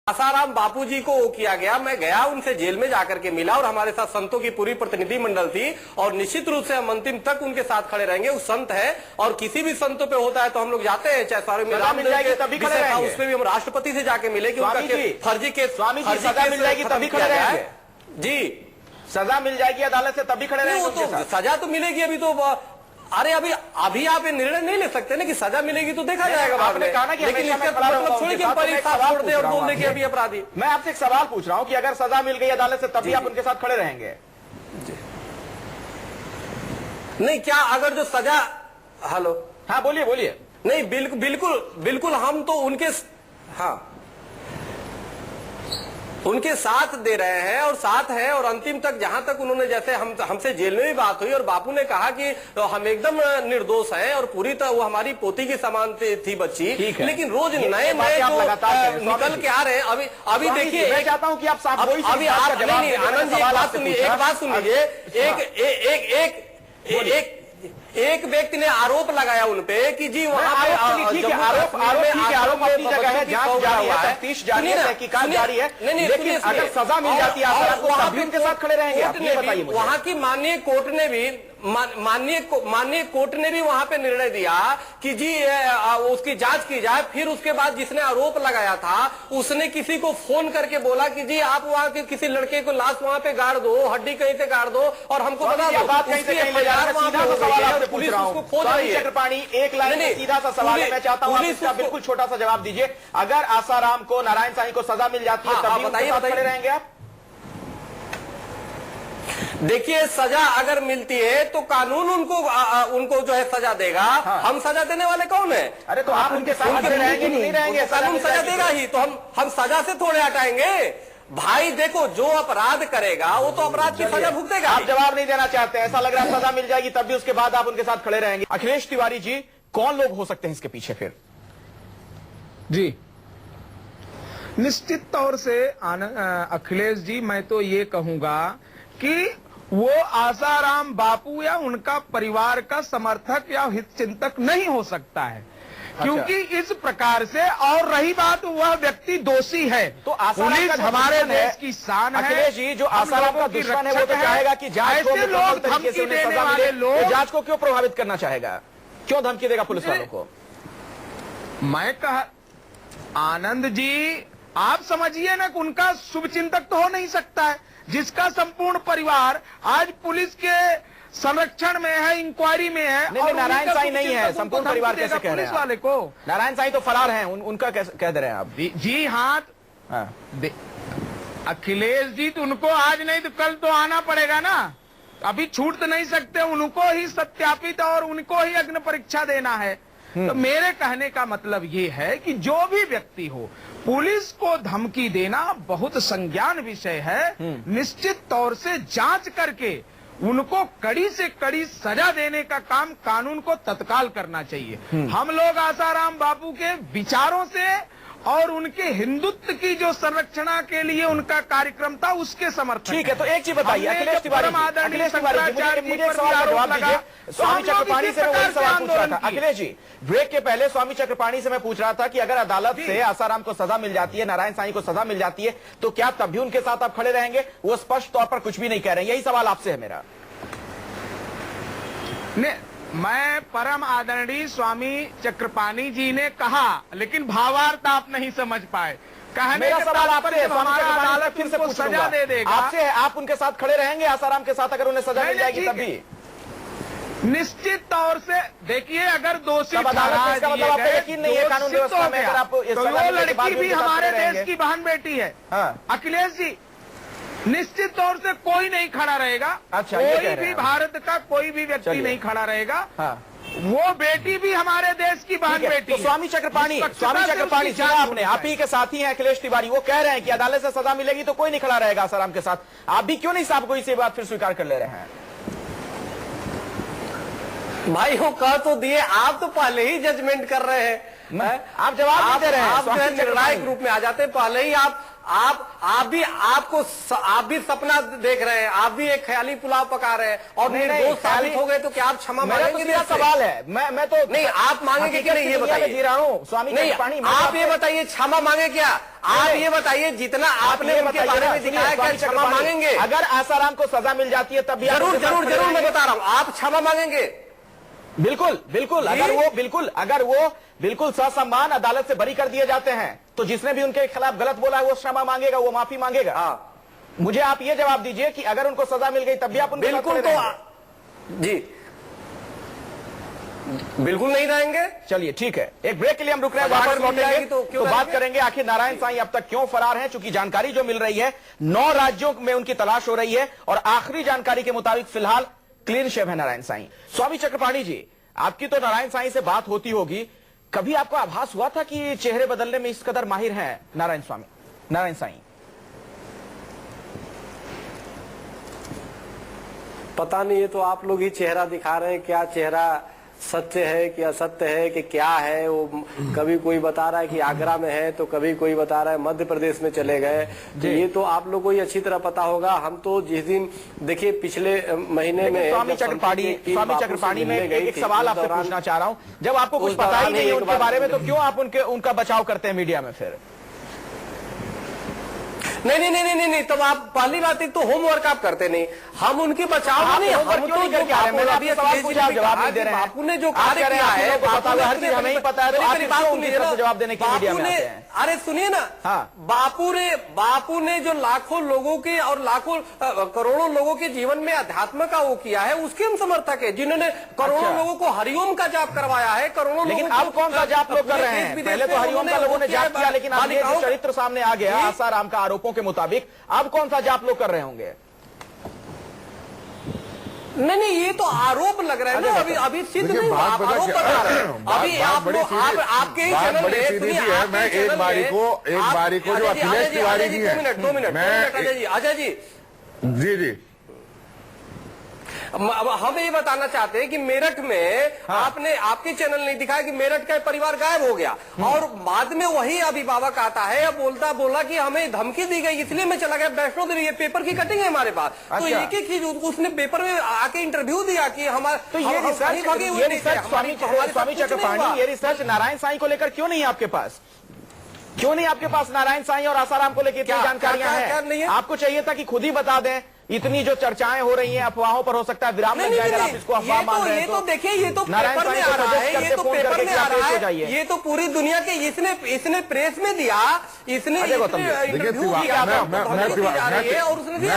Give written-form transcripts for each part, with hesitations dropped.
आसाराम बापू जी को किया गया। मैं गया, उनसे जेल में जाकर के मिला और हमारे साथ संतों की पूरी प्रतिनिधि मंडल थी और निश्चित रूप से हम अंतिम तक उनके साथ खड़े रहेंगे। वो संत है और किसी भी संतों पे होता है तो हम लोग जाते हैं, चाहे सारे में राम उसमें भी हम राष्ट्रपति से जाके मिले कि उनका फर्जी केस, स्वामी जी सजा मिल जाएगी तभी खड़े रहेंगे जी, सजा मिल जाएगी अदालत से तभी खड़े रहेंगे। तो सजा तो मिलेगी अभी तो, अरे अभी आप ये निर्णय नहीं ले सकते ना कि सजा मिलेगी तो देखा जाएगा बाद में। लेकिन इसका मतलब थोड़ी कि हम छोड़ दें और बोल दें कि अभी अपराधी। मैं आपसे एक सवाल पूछ रहा हूं कि अगर सजा मिल गई अदालत से तभी आप उनके साथ खड़े रहेंगे? नहीं, क्या अगर जो सजा, हेलो, हाँ बोलिए बोलिए। नहीं, बिल्कुल हम तो उनके साथ दे रहे हैं और साथ है और अंतिम तक, जहां तक उन्होंने, जैसे हमसे जेल में भी बात हुई और बापू ने कहा कि हम एकदम निर्दोष हैं और पूरी तरह वो हमारी पोती के समान थी बच्ची, लेकिन रोज नए जो निकल के आ रहे हैं। अभी देखिए, मैं चाहता हूं कि आप अभी आप नहीं, आनंद जी एक बात सुन लीजिए। एक व्यक्ति ने आरोप लगाया उनपे कि जी वहां पे आरोप अपनी जगह है, जांच जारी है, तफ्तीश जारी है, तहकीकात जारी है, लेकिन अगर सजा मिल जाती है आप तभी उनके साथ खड़े रहेंगे? आप ये बताइए मुझे। वहां की माननीय कोर्ट ने भी वहां पे निर्णय दिया कि जी उसकी जांच की जाए। फिर उसके बाद जिसने आरोप लगाया था उसने किसी को फोन करके बोला कि जी आप वहां के किसी लड़के को लाश वहां पे गाड़ दो, हड्डी कहीं से गाड़ दो और हमको बता दो। बात कहीं से कहीं ले जा रहा है, सीधा सा सवाल आपसे पूछ रहा हूं। स्वामी चक्रपाणी, एक लाइन में सीधा सा सवाल है, मैं चाहता हूं आप इसका बिल्कुल छोटा सा जवाब दीजिए। अगर आसाराम को, नारायण साईं को सजा मिल जाती है तभी उनके साथ खड़े रहेंगे आप? देखिए, सजा अगर मिलती है तो कानून उनको जो है सजा देगा। हम सजा देने वाले कौन है? अरे तो आप उनके साथ खड़े रहेंगे नहीं रहेंगे? कानून सजा देगा ही तो हम सजा से थोड़े हटाएंगे। भाई देखो, जो अपराध करेगा वो तो अपराध की सजा भुगतेगा। आप जवाब नहीं देना चाहते, ऐसा लग रहा है सजा मिल जाएगी तब भी उसके बाद आप उनके साथ खड़े रहेंगे। अखिलेश तिवारी जी, कौन लोग हो सकते हैं इसके पीछे फिर? जी, निश्चित तौर से अखिलेश जी, मैं तो ये कहूंगा कि वो आसाराम बापू या उनका परिवार का समर्थक या हितचिंतक नहीं हो सकता है। क्योंकि इस प्रकार से, और रही बात, वह व्यक्ति दोषी है तो पुलिस हमारे देश की शान है। अखिलेश जी, जो आसाराम का दुश्मन है वो तो चाहेगा कि जांच को, लोग धमकी देने वाले लोग, जांच को क्यों प्रभावित करना चाहेगा? क्यों धमकी देगा पुलिस वालों को? मैं कहा, आनंद जी आप समझिए ना कि उनका शुभचिंतक तो हो नहीं सकता है जिसका संपूर्ण परिवार आज पुलिस के संरक्षण में है, इंक्वायरी में है। नहीं, नारायण साईं नहीं है, संपूर्ण परिवार कैसे कह रहे हैं? पुलिस वाले को नारायण साईं तो फरार हैं, उनका कह दे रहे हैं आप? जी हाँ, अखिलेश जी तो उनको आज नहीं तो कल तो आना पड़ेगा ना, अभी छूट तो नहीं सकते, उनको ही सत्यापित और उनको ही अग्नि परीक्षा देना है। तो मेरे कहने का मतलब ये है कि जो भी व्यक्ति हो, पुलिस को धमकी देना बहुत संज्ञान विषय है। निश्चित तौर से जांच करके उनको कड़ी से कड़ी सजा देने का काम कानून को तत्काल करना चाहिए। हम लोग आसाराम बापू के विचारों से और उनके हिंदुत्व की जो संरक्षणा के लिए उनका कार्यक्रम था उसके समर्थन। ठीक है, तो एक चीज बताइए अखिलेश तिवारी जी, मुझे एक सवाल का जवाब दीजिए। स्वामी चक्रपाणी से मैं वही सवाल पूछ रहा था। अखिलेश जी, ब्रेक के पहले स्वामी चक्रपाणी से मैं पूछ रहा था कि अगर अदालत से आसाराम को सजा मिल जाती है, नारायण साईं को सजा मिल जाती है, तो क्या तब भी उनके साथ आप खड़े रहेंगे? वो स्पष्ट तौर पर कुछ भी नहीं कह रहे हैं, यही सवाल आपसे है मेरा। मैं परम आदरणीय स्वामी चक्रपाणी जी ने कहा, लेकिन भावार्थ आप नहीं समझ पाए। मेरा सवाल आपसे, अदालत फिर से सजा दे देगा आपसे, आप उनके साथ खड़े रहेंगे आसाराम के साथ अगर उन्हें सजा मिल जाएगी तभी? निश्चित तौर से देखिए, अगर दोषी अदालत का मतलब आपको यकीन नहीं है कानून व्यवस्था में? अगर आप तो वो लड़की भी हमारे देश की बहन बेटी है। अखिलेश जी, निश्चित तौर से कोई नहीं खड़ा रहेगा। अच्छा, कोई भी भारत का कोई भी व्यक्ति नहीं खड़ा रहेगा। वो बेटी भी हमारे देश की बहन बेटी। तो स्वामी चक्रपाणी सुना आपने, आप ही के साथी हैं अखिलेश तिवारी, वो कह रहे हैं कि अदालत से सजा मिलेगी तो कोई नहीं खड़ा रहेगा आसाराम के साथ। आप भी क्यों नहीं साहब को इसी बात फिर स्वीकार कर ले रहे हैं? भाई वो कह तो दिए, आप तो पहले ही जजमेंट कर रहे हैं। आप जवाब नहीं दे रहे हैं। आप निर्णायक रूप में आ जाते, पहले ही आप आप भी सपना देख रहे हैं, आप भी एक ख्याली पुलाव पका रहे हैं और निर्दोष साबित हो गए तो क्या आप क्षमा मांगेंगे? मेरा सवाल है, मैं तो नहीं, आप मांगेंगे कि नहीं ये बताइए। जी रहा हूँ स्वामी चक्रपाणी, आप ये बताइए क्षमा मांगे क्या? आप ये बताइए जितना आपने उनके बारे में दिखाया क्या क्षमा मांगेंगे? अगर आसाराम को सजा मिल जाती है तब जरूर मैं बता रहा हूँ, आप क्षमा मांगेंगे? बिल्कुल अगर वो बिल्कुल ससम्मान अदालत से बरी कर दिए जाते हैं तो जिसने भी उनके खिलाफ गलत बोला है वो क्षमा मांगेगा, वो माफी मांगेगा। मुझे आप ये जवाब दीजिए कि अगर उनको सजा मिल गई तब भी आप उनको बिल्कुल बिल्कुल नहीं रहेंगे। चलिए ठीक है, एक ब्रेक के लिए हम रुक रहे हैं, वापस लौटेंगे तो बात करेंगे आखिर नारायण साईं अब तक क्यों फरार हैं। चूंकि जानकारी जो मिल रही है 9 राज्यों में उनकी तलाश हो रही है और आखिरी जानकारी के मुताबिक फिलहाल क्लीन शेव है नारायण साईं। स्वामी चक्रपाणी जी, आपकी तो नारायण साईं से बात होती होगी, कभी आपको आभास हुआ था कि चेहरे बदलने में इस कदर माहिर हैं नारायण साईं? पता नहीं, ये तो आप लोग ही चेहरा दिखा रहे हैं, क्या चेहरा सत्य है कि असत्य है कि क्या है। वो कभी कोई बता रहा है कि आगरा में है तो कभी कोई बता रहा है मध्य प्रदेश में चले गए। तो ये तो आप लोगों को ही अच्छी तरह पता होगा। हम तो जिस दिन देखिए पिछले महीने में स्वामी चक्रपाणी में एक सवाल आपसे पूछना चाह रहा हूँ, जब आपको कुछ पता ही नहीं है उनके बारे में तो क्यों आप उनका बचाव करते हैं मीडिया में? फिर नहीं, तब आप पहली बात एक तो होमवर्क आप करते नहीं, हम उनके बचाव में नहीं, हम तो जवाब नहीं दे रहे हैं। बापू ने जो कार्य किया है हर चीज हमें ही पता है, तो जवाब देने की मीडिया में आते हैं। अरे सुनिए ना, बापू ने जो लाखों लोगों के और लाखों करोड़ों लोगों के जीवन में अध्यात्म का वो किया है, उसके हम समर्थक है। जिन्होंने करोड़ों लोगों को हरिओम का जाप करवाया है, करोड़ों। लेकिन अब कौन सा जाप लोग कर रहे हैं? पहले तो हरिओम का लोगों ने जाप किया, लेकिन अब ये जो चरित्र सामने आ गया आसाराम का आरोपों के मुताबिक, अब कौन सा जाप लोग कर रहे होंगे? नहीं, ये तो आरोप लग रहा है ना, अभी सिद्ध नहीं, आप आरोप बता रहे हैं। अभी आपके ही चैनल में मैं एक बारी को जो अखिलेश तिवारी जी है, 2 मिनट अजय जी जी हम ये बताना चाहते हैं कि मेरठ में आपने आपके चैनल नहीं दिखाया कि मेरठ का परिवार गायब हो गया और बाद में वही अभिभावक आता है या बोला कि हमें धमकी दी गई इसलिए मैं चला गया वैष्णो देवी। ये पेपर की कटिंग है हमारे पास। तो एक एक चीज उसने पेपर में आके इंटरव्यू दिया कि हमारा तो ये रिसर्च स्वामी चक्रपाणी, ये रिसर्च नारायण साईं को लेकर क्यों नहीं आपके पास? क्यों नहीं आपके पास नारायण साईं और आसाराम को लेकर इतनी जानकारियां हैं? आपको चाहिए था कि खुद ही बता दें। इतनी जो चर्चाएं हो रही हैं अफवाहों पर, हो सकता है विराम लग जाए अगर आप इसको अफवाह मान रहे हैं तो। देखिए ये तो पेपर में आ रहा है, ये तो पेपर में आ रहा है, ये तो पूरी दुनिया के इसने प्रेस में दिया, इसने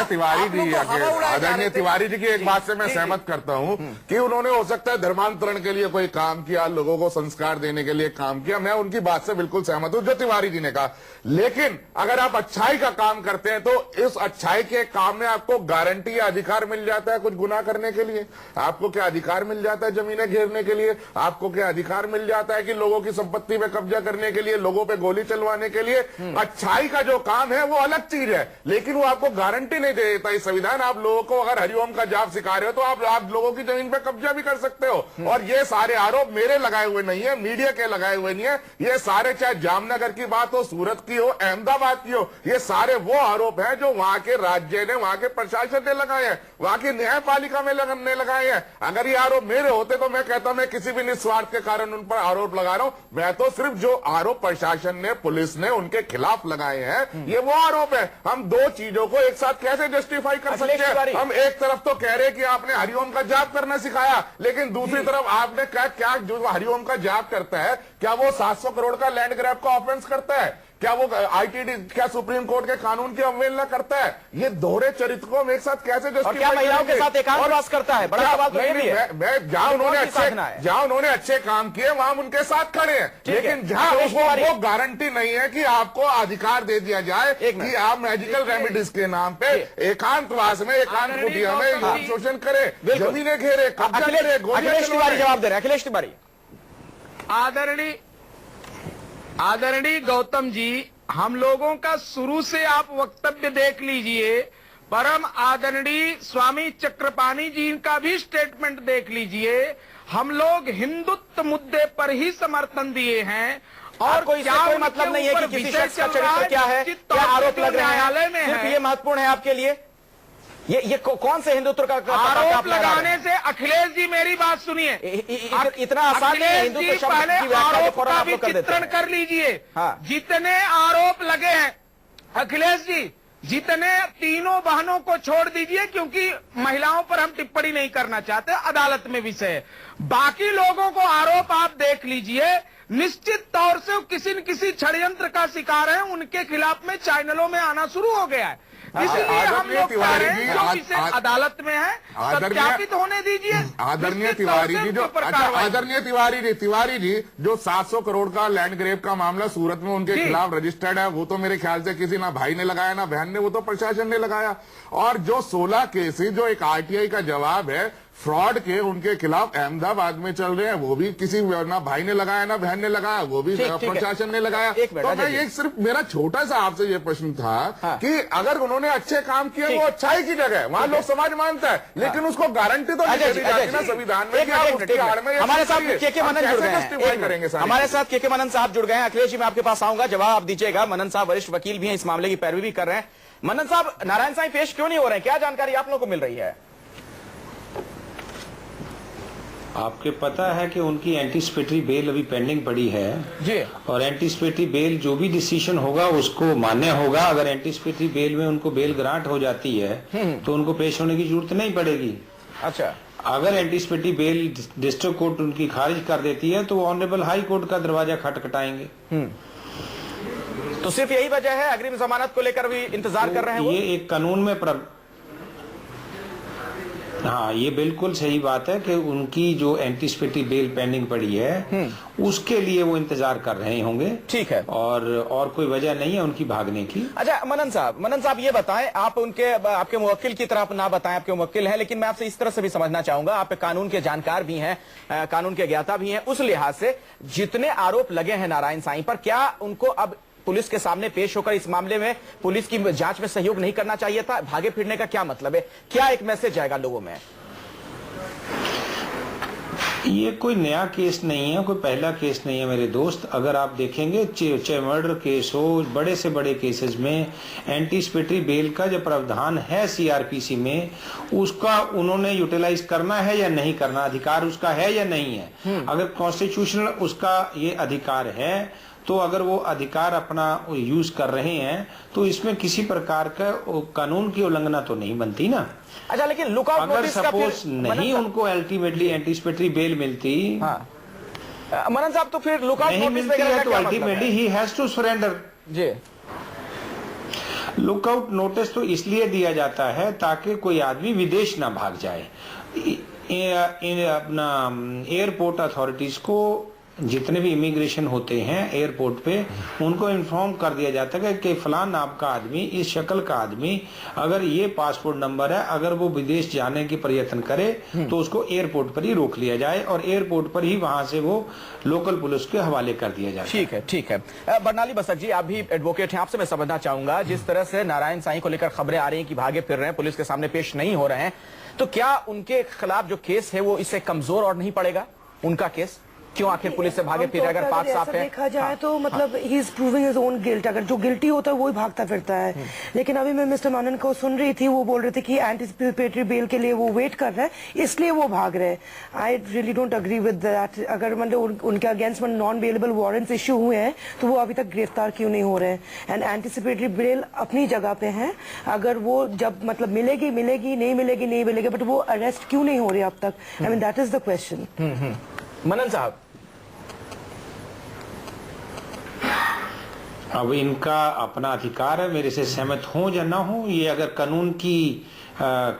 तिवारी जी, आदरणीय तिवारी जी की एक बात से मैं सहमत करता हूं कि उन्होंने हो सकता है धर्मांतरण के लिए कोई काम किया, लोगों को संस्कार देने के लिए काम किया, मैं उनकी बात से बिल्कुल सहमत हूं जो तिवारी जी ने कहा। लेकिन अगर आप अच्छाई का काम करते हैं तो इस अच्छाई के काम में आपको गारंटी या अधिकार मिल जाता है कुछ गुनाह करने के लिए? आपको क्या अधिकार मिल जाता है जमीनें घेरने के लिए? आपको क्या अधिकार मिल जाता है कि लोगों की संपत्ति पे कब्जा करने के लिए, लोगों पे गोली चलवाने के लिए? अच्छाई का जो काम है वो अलग चीज है, लेकिन वो आपको गारंटी नहीं दे देता इस संविधान। आप लोगों को अगर हरिओम का जाप सिखा रहे हो तो आप लोगों की जमीन पे कब्जा भी कर सकते हो। और ये सारे आरोप मेरे लगाए हुए नहीं है, मीडिया के लगाए हुए नहीं है, ये सारे चाहे जामनगर की बात हो, सूरत की हो, अहमदाबाद की हो, ये सारे वो आरोप है जो वहां के राज्य ने, वहां के प्रशासन ने लगाए हैं, वहां की न्यायपालिका में ने लगाए हैं। अगर ये आरोप मेरे होते तो मैं कहता मैं किसी भी निस्वार्थ के कारण उन पर आरोप लगा रहा हूं। मैं तो सिर्फ जो आरोप प्रशासन ने, पुलिस ने उनके खिलाफ लगाए हैं, ये वो आरोप है। हम दो चीजों को एक साथ कैसे जस्टिफाई कर सकते हैं? हम एक तरफ तो कह रहे हैं कि आपने हरिओम का जाप करना सिखाया, लेकिन दूसरी तरफ आपने क्या जो हरिओम का जाप करता है क्या वो 700 करोड़ का लैंड ग्रैब का ऑफेंस करता है? क्या वो आईटीडी, क्या सुप्रीम कोर्ट के कानून की अवहेलना करता है? ये दोहरे चरित्र को हम एक साथ कैसे जस्टिफाई? क्या महिलाओं के साथ एकांतवास करता है? बड़ा सवाल तो ये भी है। मैं जहां उन्होंने अच्छे काम किए वहां हम उनके साथ खड़े हैं, लेकिन जहां वो गारंटी नहीं है कि आपको अधिकार दे दिया जाए कि आप मेडिकल रेमेडीज के नाम पे एकांतवास में, एकांत कुटिया में शोषण करे, जमीनें घेरे, कब्जा करे, अखिलेश तिवारी जवाब दे रहे हैं। अखिलेश तिवारी, आदरणीय गौतम जी, हम लोगों का शुरू से आप वक्तव्य देख लीजिए, परम आदरणीय स्वामी चक्रपाणी जी का भी स्टेटमेंट देख लीजिए। हम लोग हिंदुत्व मुद्दे पर ही समर्थन दिए हैं और कोई इससे कोई मतलब नहीं है कि किसी शख्स का चरित्र क्या है, क्या आरोप लग रहे हैं, सिर्फ ये महत्वपूर्ण है आपके लिए। ये कौन से हिंदुत्व का आरोप लगाने से? अखिलेश जी मेरी बात सुनिए, इतना आसान नहीं है हिंदुत्व शब्द की व्याख्या को का भी चित्रण कर लीजिए। जितने आरोप लगे हैं अखिलेश जी, जितने तीनों बहनों को छोड़ दीजिए, क्योंकि महिलाओं पर हम टिप्पणी नहीं करना चाहते, अदालत में विषय है। बाकी लोगों को आरोप आप देख लीजिए, निश्चित तौर से किसी न किसी षड्यंत्र का शिकार है, उनके खिलाफ में चैनलों में आना शुरू हो गया है। इसलिए हम लोग कह रहे हैं जो इसे अदालत में है सत्यापित होने दीजिए। आदरणीय तिवारी जी जो आदरणीय तिवारी जी जो 700 करोड़ का लैंड ग्रेब का मामला सूरत में उनके खिलाफ रजिस्टर्ड है, वो तो मेरे ख्याल से किसी ना भाई ने लगाया ना बहन ने, वो तो प्रशासन ने लगाया। और जो 16 केसेस जो एक आरटीआई का जवाब है फ्रॉड के उनके खिलाफ अहमदाबाद में चल रहे हैं, वो भी किसी ना भाई ने लगाया ना बहन ने लगाया, वो भी प्रशासन ने लगाया। तो मैं एक सिर्फ मेरा छोटा सा आपसे ये प्रश्न था कि अगर उन्होंने अच्छे काम किए, वो अच्छाई की जगह वहां लोग समाज मानता है, लेकिन उसको गारंटी तो नहीं दी जाती ना संविधान में। हमारे साथ के मनन जुड़ गए हैं, हमारे साथ के मनन साहब जुड़ गए हैं। अखिलेश जी मैं आपके पास आऊंगा, जवाब आप दीजिएगा। मनन साहब वरिष्ठ वकील भी हैं, इस मामले की पैरवी भी कर रहे हैं। मनन साहब, नारायण साईं पेश क्यों नहीं हो रहे हैं? क्या जानकारी आप लोगों को मिल रही है? आपके पता है कि उनकी एंटीसिपेटरी बेल अभी पेंडिंग पड़ी है जी, और एंटीसिपेटरी बेल जो भी डिसीजन होगा उसको मान्य होगा। अगर एंटीसिपेटरी बेल में उनको बेल ग्रांट हो जाती है तो उनको पेश होने की जरूरत नहीं पड़ेगी। अच्छा, अगर एंटीसिपेटरी बेल डिस्ट्रिक्ट कोर्ट उनकी खारिज कर देती है तो ऑनरेबल हाई कोर्ट का दरवाजा खटखटाएंगे। तो सिर्फ यही वजह है, अग्रिम जमानत को लेकर भी इंतजार कर रहे हैं वो? ये एक कानून में हाँ, ये बिल्कुल सही बात है कि उनकी जो एंटीसिपेटरी बेल पेंडिंग पड़ी है उसके लिए वो इंतजार कर रहे होंगे। ठीक है, और कोई वजह नहीं है उनकी भागने की। अच्छा मनन साहब ये बताएं, आप आपके मुवक्किल की तरफ ना बताएं, आपके मुवक्किल हैं, लेकिन मैं आपसे इस तरह से भी समझना चाहूंगा, आप कानून के जानकार भी हैं, कानून के ज्ञाता भी हैं, उस लिहाज से जितने आरोप लगे हैं नारायण साईं पर, क्या उनको अब पुलिस के सामने पेश होकर इस मामले में पुलिस की जांच में सहयोग नहीं करना चाहिए था? भागे फिरने का क्या मतलब है? क्या एक मैसेज जाएगा लोगों में? ये कोई नया केस नहीं है, कोई पहला केस नहीं है मेरे दोस्त। अगर आप देखेंगे चाहे मर्डर केस हो, बड़े से बड़े केसेस में एंटीसिपेटरी बेल का जो प्रावधान है सीआरपीसी में, उसका उन्होंने यूटिलाइज करना है या नहीं करना, अधिकार उसका है या नहीं है। अगर कॉन्स्टिट्यूशनल उसका ये अधिकार है तो अगर वो अधिकार अपना यूज कर रहे हैं तो इसमें किसी प्रकार का कानून की उल्लंघना तो नहीं बनती ना। अच्छा, लेकिन लुकआउट अगर नोटिस सपोज नहीं उनको अल्टीमेटली एंटीसिपेटरी बेल मिलती, मनन साहब, तो फिर लुकआउट नहीं नोटिस मिलती है तो ultimately he has to surrender. जी, लुकआउट नोटिस तो इसलिए दिया जाता है ताकि कोई आदमी विदेश ना भाग जाए। अपना एयरपोर्ट अथॉरिटीज को जितने भी इमिग्रेशन होते हैं एयरपोर्ट पे, उनको इन्फॉर्म कर दिया जाता है कि फलान नाम का आदमी, इस शक्ल का आदमी, अगर ये पासपोर्ट नंबर है, अगर वो विदेश जाने की प्रयत्न करे तो उसको एयरपोर्ट पर ही रोक लिया जाए और एयरपोर्ट पर ही वहां से वो लोकल पुलिस के हवाले कर दिया जाए। ठीक है, ठीक है। बरनाली बसक जी, आप भी एडवोकेट हैं, आपसे मैं समझना चाहूंगा, जिस तरह से नारायण साईं को लेकर खबरें आ रही हैं कि भागे फिर रहे हैं, पुलिस के सामने पेश नहीं हो रहे हैं, तो क्या उनके खिलाफ जो केस है वो इससे कमजोर और नहीं पड़ेगा उनका केस? क्यों आखिर पुलिस से भागे फिर? अगर पाक साफ है, देखा जाए तो मतलब he is proving his own guilt. अगर जो गिल्टी होता है वो ही भागता फिरता है। लेकिन अभी मैं मिस्टर मनन को सुन रही थी, वो बोल रहे थे कि एंटीसिपेटरी बेल के लिए वो वेट कर रहे हैं, इसलिए वो भाग रहे हैं। I really don't agree with that. अगर मतलब उनके against non bailable warrants issue हुए हैं तो वो अभी तक गिरफ्तार क्यों नहीं हो रहे हैं? एंड एंटीसिपेटरी बेल अपनी जगह पे है, अगर वो जब मतलब मिलेगी नहीं मिलेगी, बट वो अरेस्ट क्यों नहीं हो रहे अब तक? I mean that is the question. Manan साहब, अब इनका अपना अधिकार है, मेरे से सहमत हो या ना हो, ये अगर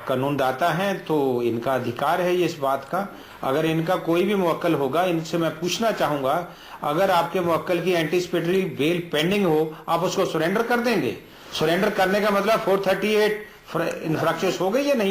कानूनदाता हैं तो इनका अधिकार है ये इस बात का। अगर इनका कोई भी मुवक्किल होगा, इनसे मैं पूछना चाहूंगा, अगर आपके मुवक्किल की एंटीसिपेटरी बेल पेंडिंग हो, आप उसको सरेंडर कर देंगे? सरेंडर करने का मतलब 438 इंफ्रैक्शंस हो गई या नहीं?